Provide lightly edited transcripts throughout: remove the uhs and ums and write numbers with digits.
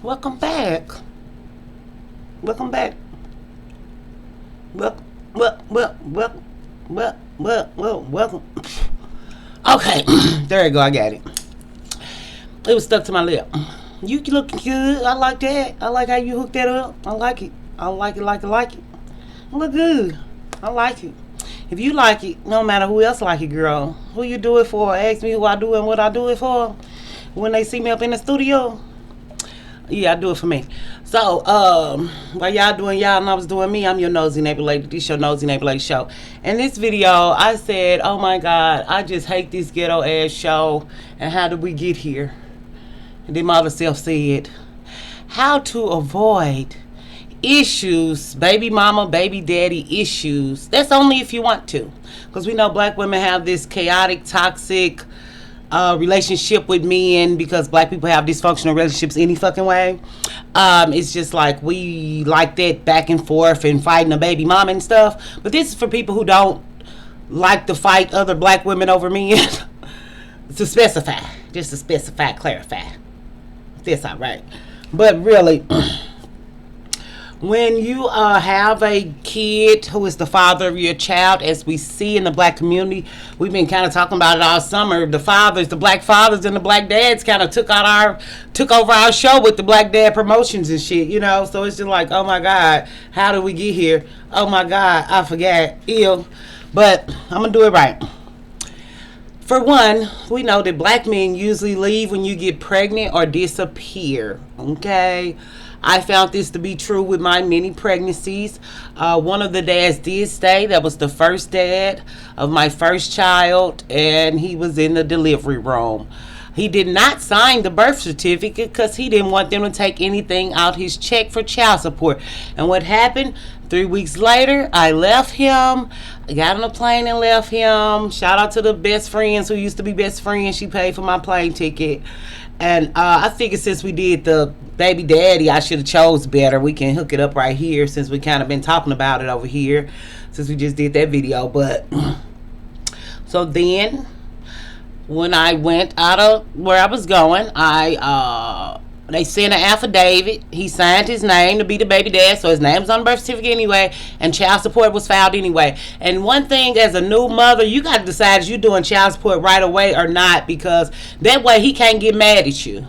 Welcome back. Welcome back. Welcome. Okay, there you go. I got it. It was stuck to my lip. You looking good. I like that. I like how you hooked that up. I like it. I like it. Like it. Look good. I like it. If you like it, no matter who else like it, girl. Who you do it for? Ask me who I do and what I do it for. When they see me up in the studio, yeah, I do it for me. So, while y'all doing y'all and I was doing me, I'm your nosy neighbor lady. This your nosy neighbor lady show. In this video, I said, oh my God, I just hate this ghetto ass show. And how did we get here? And then my other self said, how to avoid issues, baby mama, baby daddy issues. That's only if you want to. Because we know black women have this chaotic, toxic relationship with men because black people have dysfunctional relationships any fucking way. It's just like we like that back and forth and fighting a baby mama and stuff. But this is for people who don't like to fight other black women over men. To specify, just to specify, clarify. That's all right. But really, when you have a kid who is the father of your child, as we see in the black community, we've been kind of talking about it all summer. The fathers, the black fathers and the black dads kind of took over our show with the black dad promotions and shit, you know. So it's just like, oh my God, how did we get here? Oh my God, I forgot. Ew. But I'm gonna do it right. For one, we know that black men usually leave when you get pregnant or disappear. Okay. I found this to be true with my many pregnancies. One of the dads did stay. That was the first dad of my first child, and he was in the delivery room. He did not sign the birth certificate because he didn't want them to take anything out his check for child support. And what happened? 3 weeks later, I left him. I got on a plane and left him. Shout out to the best friends who used to be best friends. She paid for my plane ticket. And I figured since we did the baby daddy, I should have chose better. We can hook it up right here since we kind of been talking about it over here since we just did that video. But so then when I went out of where I was going, they sent an affidavit. He signed his name to be the baby dad, so his name was on the birth certificate anyway, and child support was filed anyway. And one thing, as a new mother, you got to decide if you're doing child support right away or not, because that way he can't get mad at you.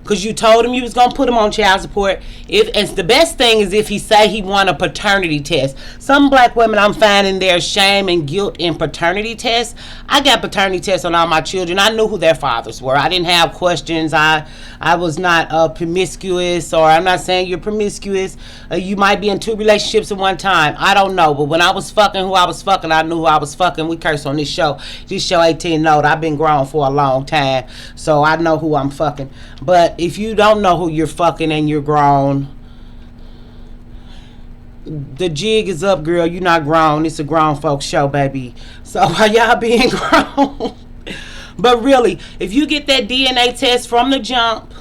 Because you told him you was going to put him on child support. And the best thing is if he say he want a paternity test. Some black women, I'm finding their shame and guilt in paternity tests. I got paternity tests on all my children. I knew who their fathers were. I didn't have questions. I was not promiscuous, or I'm not saying you're promiscuous. You might be in 2 relationships at one time. I don't know. But when I was fucking who I was fucking, I knew who I was fucking. We curse on this show. This show 18 and old. I've been grown for a long time, so I know who I'm fucking. But if you don't know who you're fucking and you're grown, the jig is up, girl. You're not grown. It's a grown folks show, baby. So while y'all being grown. But really, if you get that DNA test from the jump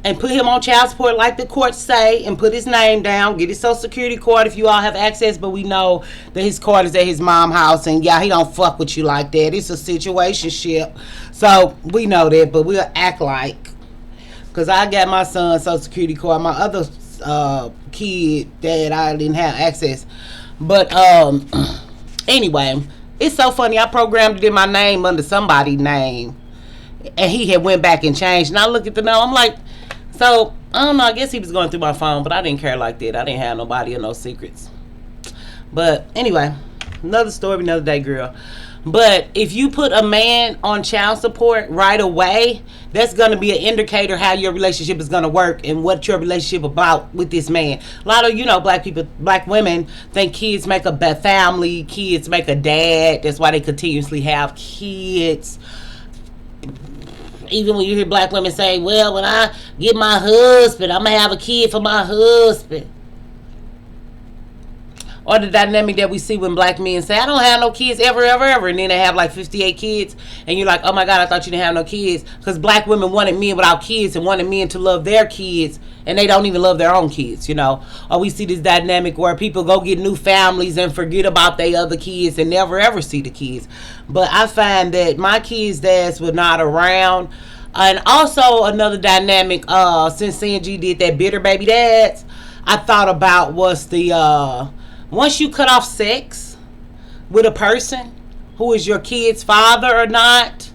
and put him on child support like the courts say, and put his name down, get his social security card if you all have access, but we know that his card is at his mom's house, and yeah, he don't fuck with you like that. It's a situationship. So we know that, but we'll act like, because I got my son's social security card, my other kid that I didn't have access. But anyway, it's so funny. I programmed it in my name under somebody's name, and he had went back and changed. And I look at the note, I'm like, so I don't know. I guess he was going through my phone, but I didn't care like that. I didn't have nobody or no secrets. But anyway, another story, another day, girl. But if you put a man on child support right away, that's going to be an indicator how your relationship is going to work and what your relationship about with this man. A lot of, black people, black women think kids make a family, kids make a dad. That's why they continuously have kids. Even when you hear black women say, well, when I get my husband, I'm going to have a kid for my husband. Or the dynamic that we see when black men say, I don't have no kids ever. And then they have like 58 kids. And you're like, oh my God, I thought you didn't have no kids. Because black women wanted men without kids and wanted men to love their kids. And they don't even love their own kids, Or we see this dynamic where people go get new families and forget about their other kids and never ever see the kids. But I find that my kids' dads were not around. And also another dynamic, since CNG did that bitter baby dads, I thought about was the once you cut off sex with a person who is your kid's father or not,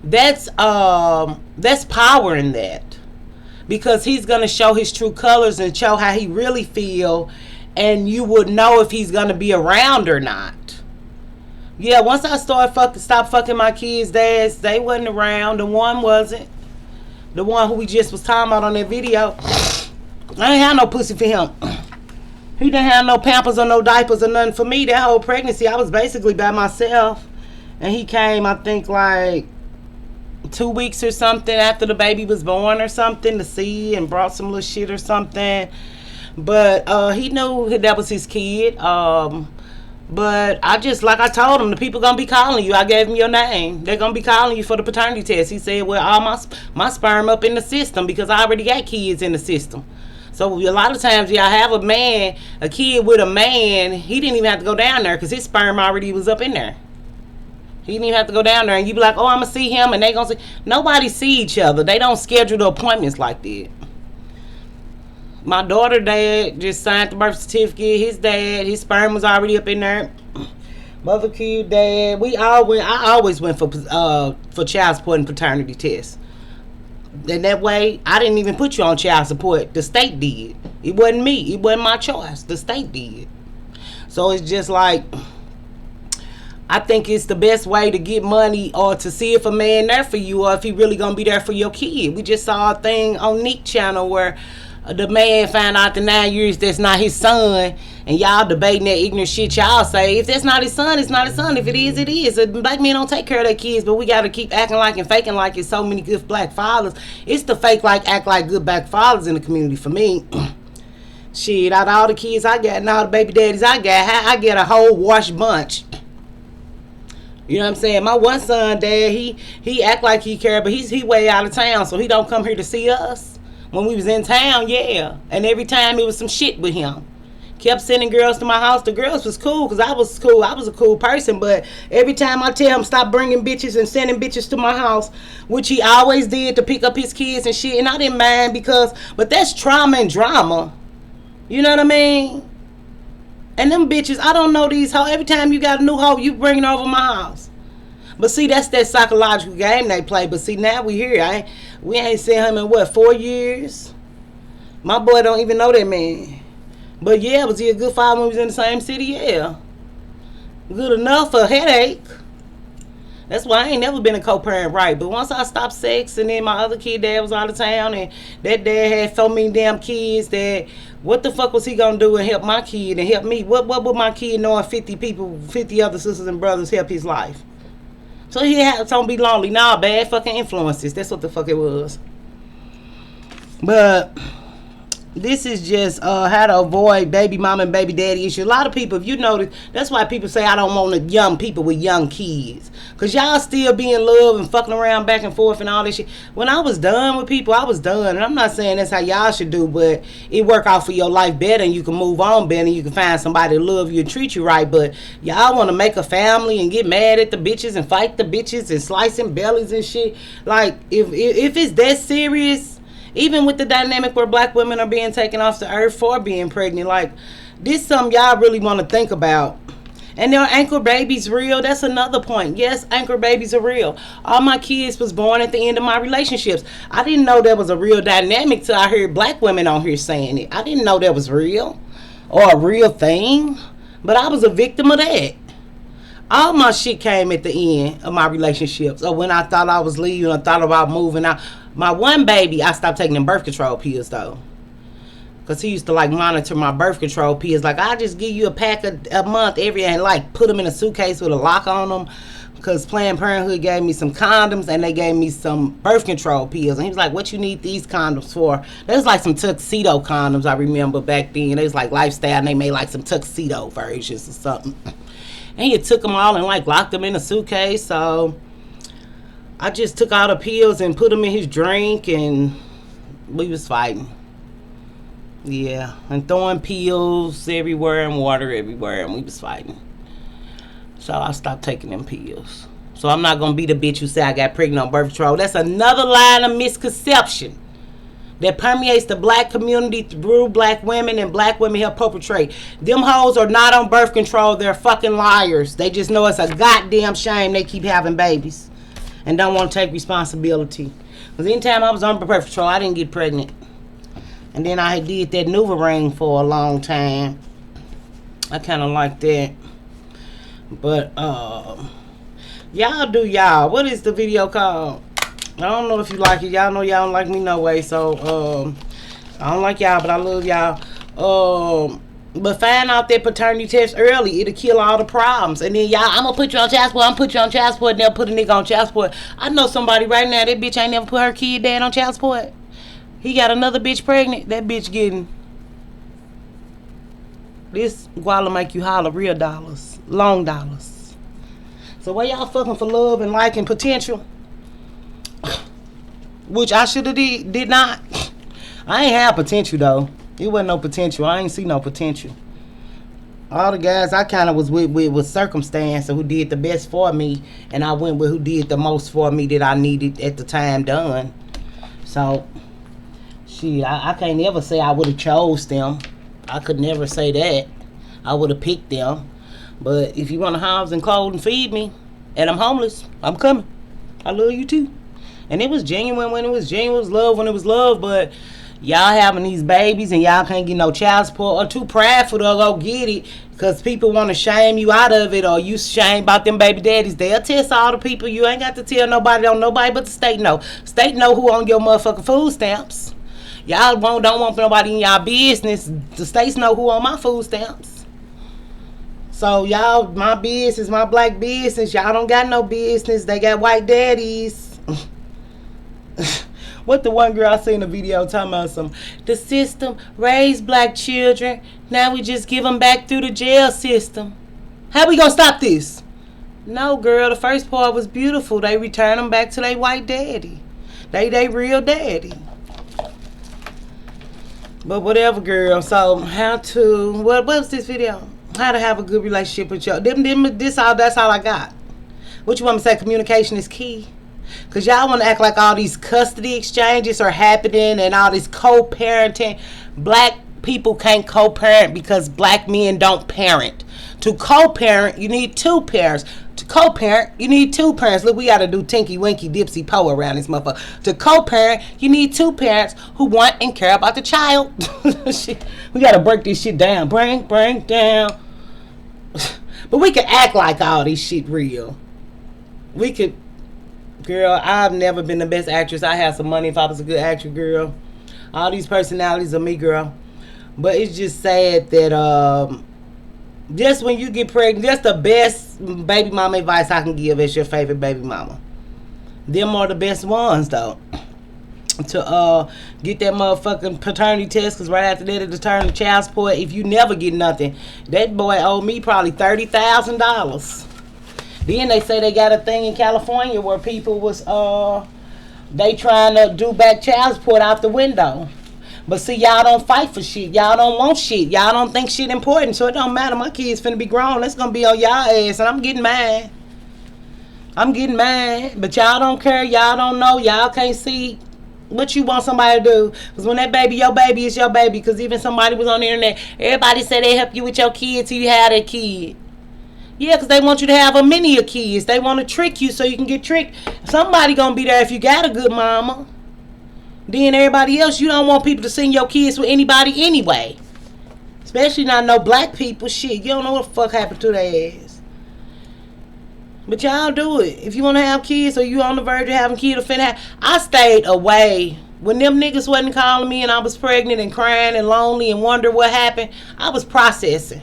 that's power in that, because he's gonna show his true colors and show how he really feel, and you would know if he's gonna be around or not. Yeah, once I stop fucking my kids' dads, they wasn't around. The one wasn't. The one who we just was talking about on that video, I ain't had no pussy for him. He didn't have no Pampers or no diapers or nothing for me. That whole pregnancy, I was basically by myself. And he came, I think, like 2 weeks or something after the baby was born or something to see, and brought some little shit or something. But he knew that was his kid. But I just, like I told him, the people gonna be calling you. I gave him your name. They're gonna be calling you for the paternity test. He said, well, all my sperm up in the system, because I already got kids in the system. So a lot of times, I have a kid with a man, he didn't even have to go down there because his sperm already was up in there. He didn't even have to go down there, and you be like, oh, I'm gonna see him, and they gonna see. Nobody see each other. They don't schedule the appointments like that. My daughter dad just signed the birth certificate. His sperm was already up in there. Mother kid dad, I always went for child support and paternity tests. And that way, I didn't even put you on child support. The state did. It wasn't me. It wasn't my choice. The state did. So it's just like, I think it's the best way to get money, or to see if a man there for you, or if he really gonna be there for your kid. We just saw a thing on Nick channel where the man found out the 9 years that's not his son, and y'all debating that ignorant shit y'all say. If that's not his son, it's not his son. If it is, it is. Black men don't take care of their kids, but we gotta keep acting like and faking like it's so many good black fathers. It's the fake like act like good black fathers in the community for me. Shit, out of all the kids I got and all the baby daddies I got, I get a whole wash bunch. You know what I'm saying? My one son, dad, he act like he care, but he way out of town, so he don't come here to see us. When we was in town, yeah. And every time it was some shit with him. Kept sending girls to my house. The girls was cool because I was cool. I was a cool person. But every time I tell him stop bringing bitches and sending bitches to my house, which he always did to pick up his kids and shit. And I didn't mind but that's trauma and drama. You know what I mean? And them bitches, I don't know these hoes. Every time you got a new hoe, you bring it over my house. But see, that's that psychological game they play. But see, now we here. We ain't seen him in 4 years? My boy don't even know that man. But yeah, was he a good father when we was in the same city? Yeah. Good enough for a headache. That's why I ain't never been a co-parent right. But once I stopped sex, and then my other kid dad was out of town, and that dad had so many damn kids that what the fuck was he gonna do and help my kid and help me? What would my kid knowing 50 people, 50 other sisters and brothers help his life? So he had to be lonely. Nah, bad fucking influences. That's what the fuck it was. But this is just how to avoid baby mama and baby daddy issue. A lot of people, if you notice, that's why people say I don't want young people with young kids. Because y'all still be in love and fucking around back and forth and all this shit. When I was done with people, I was done. And I'm not saying that's how y'all should do, but it work out for your life better, and you can move on better, and you can find somebody to love you and treat you right. But y'all want to make a family and get mad at the bitches and fight the bitches and slicing bellies and shit. Like, if it's that serious, even with the dynamic where black women are being taken off the earth for being pregnant, like, this is something y'all really want to think about. And their anchor babies real. That's another point. Yes, anchor babies are real. All my kids was born at the end of my relationships. I didn't know that was a real dynamic till I heard black women on here saying it. I didn't know that was real or a real thing. But I was a victim of that. All my shit came at the end of my relationships. Or when I thought I was leaving, I thought about moving out. My one baby, I stopped taking them birth control pills though. Because he used to like monitor my birth control pills. Like, I just give you a pack a month and like put them in a suitcase with a lock on them. Because Planned Parenthood gave me some condoms and they gave me some birth control pills. And he was like, what you need these condoms for? There's like some tuxedo condoms I remember back then. They was like lifestyle and they made like some tuxedo versions or something. And he took them all and like locked them in a suitcase. So I just took all the pills and put them in his drink and we was fighting. Yeah, and throwing pills everywhere and water everywhere, and we was fighting. So I stopped taking them pills. So I'm not going to be the bitch who say I got pregnant on birth control. That's another line of misconception that permeates the black community through black women, and black women help perpetrate. Them hoes are not on birth control. They're fucking liars. They just know it's a goddamn shame they keep having babies and don't want to take responsibility. Because anytime I was on birth control, I didn't get pregnant. And then I did that NuvaRing for a long time. I kind of like that. But, y'all do y'all. What is the video called? I don't know if you like it. Y'all know y'all don't like me no way. So, I don't like y'all, but I love y'all. But find out that paternity test early. It'll kill all the problems. And then y'all, I'm going to put you on child support. I'm going to put you on child support. And they'll put a nigga on child support. I know somebody right now. That bitch ain't never put her kid dad on child support. He got another bitch pregnant. That bitch getting... This guala make you holler real dollars. Long dollars. So why y'all fucking for love and liking potential? Which I should have did not. I ain't have potential though. It wasn't no potential. I ain't see no potential. All the guys I kind of was with was circumstance who did the best for me, and I went with who did the most for me that I needed at the time done. So, shit, I can't never say I would have chose them. I could never say that. I would have picked them. But if you want to house and clothe and feed me, and I'm homeless, I'm coming. I love you too. And it was genuine when it was genuine. It was love when it was love. But y'all having these babies and y'all can't get no child support, or too prideful to go get it because people want to shame you out of it, or you shame about them baby daddies. They'll test all the people. You ain't got to tell nobody. Don't nobody but the state know. State know who on your motherfucking food stamps. Y'all don't want nobody in y'all business. The states know who on my food stamps. So y'all, my business, my black business, y'all don't got no business. They got white daddies. What the one girl I seen a video talking about the system raised black children. Now we just give them back through the jail system. How we gonna stop this? No, girl, the first part was beautiful. They return them back to their white daddy. They real daddy. But whatever, girl. So that's this video? How to have a good relationship with y'all. That's all I got. What you want me to say? Communication is key. Because y'all want to act like all these custody exchanges are happening and all this co-parenting. Black people can't co-parent because black men don't parent. To co-parent, you need two parents. To co-parent, you need two parents. Look, we got to do Tinky Winky Dipsy Poe around this motherfucker. To co-parent, you need two parents who want and care about the child. We got to break this shit down. Bring down. But we can act like all this shit real. We could... Girl, I've never been the best actress. I have some money if I was a good actress, girl. All these personalities are me, girl. But it's just sad that just when you get pregnant, that's the best baby mama advice I can give as your favorite baby mama. Them are the best ones, though. To get that motherfucking paternity test, because right after that it'll turn to child support. If you never get nothing, that boy owed me probably $30,000. Then they say they got a thing in California where people was they trying to do back child support out the window. But see, y'all don't fight for shit. Y'all don't want shit. Y'all don't think shit important. So it don't matter. My kids finna be grown. That's gonna be on y'all ass, and I'm getting mad. But y'all don't care. Y'all don't know. Y'all can't see what you want somebody to do. Because when that baby, your baby is your baby. Because even somebody was on the internet, everybody said they help you with your kid till you have that kid. Yeah, because they want you to have a many of kids. They want to trick you so you can get tricked. Somebody going to be there if you got a good mama. Then everybody else, you don't want people to send your kids with anybody anyway. Especially not no black people. Shit, you don't know what the fuck happened to their ass. But y'all do it. If you want to have kids or you on the verge of having kids, I stayed away. When them niggas wasn't calling me and I was pregnant and crying and lonely and wondering what happened, I was processing.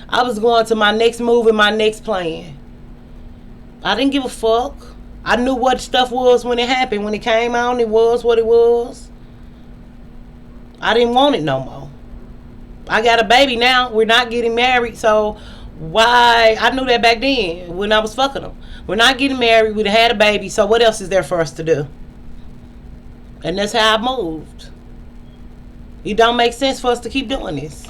I was going to my next move and my next plan. I didn't give a fuck. I knew what stuff was when it happened. When it came out, it was what it was. I didn't want it no more. I got a baby now. We're not getting married, so why? I knew that back then when I was fucking them. We're not getting married. We had a baby, so what else is there for us to do? And that's how I moved. It don't make sense for us to keep doing this.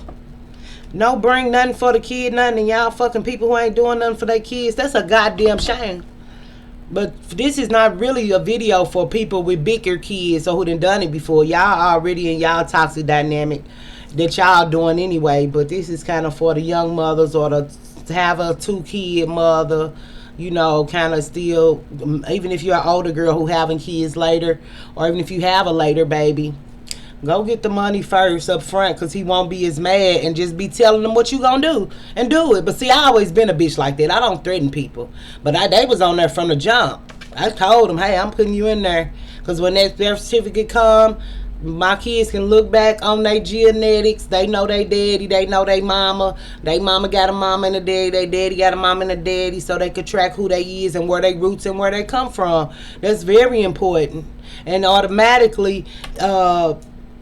No bring nothing for the kid, nothing, and y'all fucking people who ain't doing nothing for their kids. That's a goddamn shame. But this is not really a video for people with bigger kids or who done it before. Y'all already in y'all toxic dynamic that y'all doing anyway. But this is kind of for the young mothers or to have a 2-kid mother. You know, kind of still, even if you're an older girl who having kids later, or even if you have a later baby, go get the money first up front, because he won't be as mad, and just be telling them what you gonna do and do it. But see, I always been a bitch like that. I don't threaten people, but they was on there from the jump. I told them, hey, I'm putting you in there, because when that birth certificate come, my kids can look back on their genetics. They know they daddy, they know they mama. They mama got a mama and a daddy, they daddy got a mama and a daddy, so they could track who they is and where they roots and where they come from. That's very important. And automatically,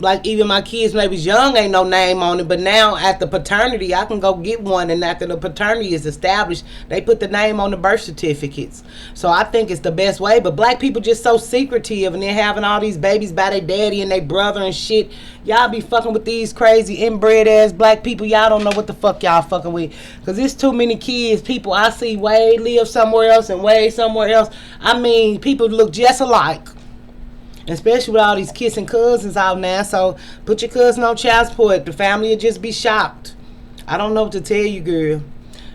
like even my kids when they was young ain't no name on it, but now after paternity I can go get one, and after the paternity is established they put the name on the birth certificates. So I think it's the best way. But black people just so secretive, and they're having all these babies by their daddy and their brother and shit. Y'all be fucking with these crazy inbred ass black people. Y'all don't know what the fuck y'all fucking with, because there's too many kids. People I see way live somewhere else and way somewhere else. I mean, people look just alike, especially with all these kissing cousins out now. So put your cousin on child support. The family will just be shocked. I don't know what to tell you, girl.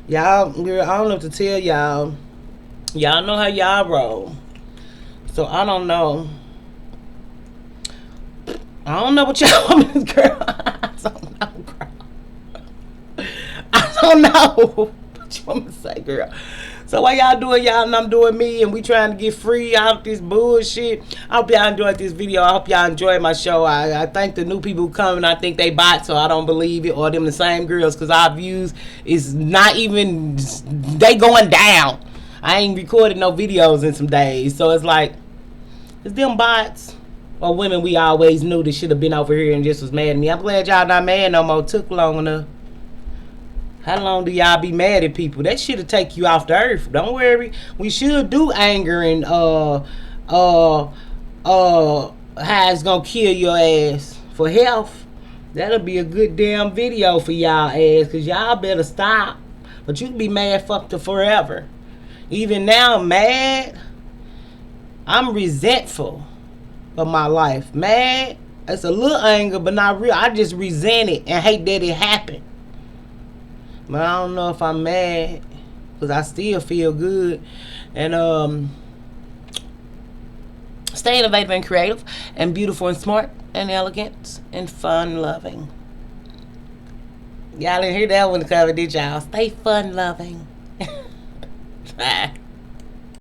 Y'all, girl, I don't know what to tell y'all. Y'all know how y'all roll. So I don't know. I don't know what y'all want me to, girl. I don't know, girl. I don't know what you want me to say, girl. So while y'all doing y'all and I'm doing me, and we trying to get free out of this bullshit, I hope y'all enjoyed this video. I hope y'all enjoyed my show. I thank the new people who come, and I think they bots, so I don't believe it, or them the same girls, because our views is not even, they going down. I ain't recorded no videos in some days, so it's like, it's them bots or women we always knew that should have been over here and just was mad at me. I'm glad y'all not mad no more. Took long enough. How long do y'all be mad at people? That shit'll take you off the earth. Don't worry. We should do anger and how it's gonna kill your ass for health. That'll be a good damn video for y'all ass, cause y'all better stop. But you can be mad fucked to forever. Even now I'm mad. I'm resentful of my life. Mad. It's a little anger, but not real. I just resent it and hate that it happened. But I don't know if I'm mad, because I still feel good. And stay innovative and creative and beautiful and smart and elegant and fun loving. Y'all didn't hear that one coming, did y'all? Stay fun loving. Bye.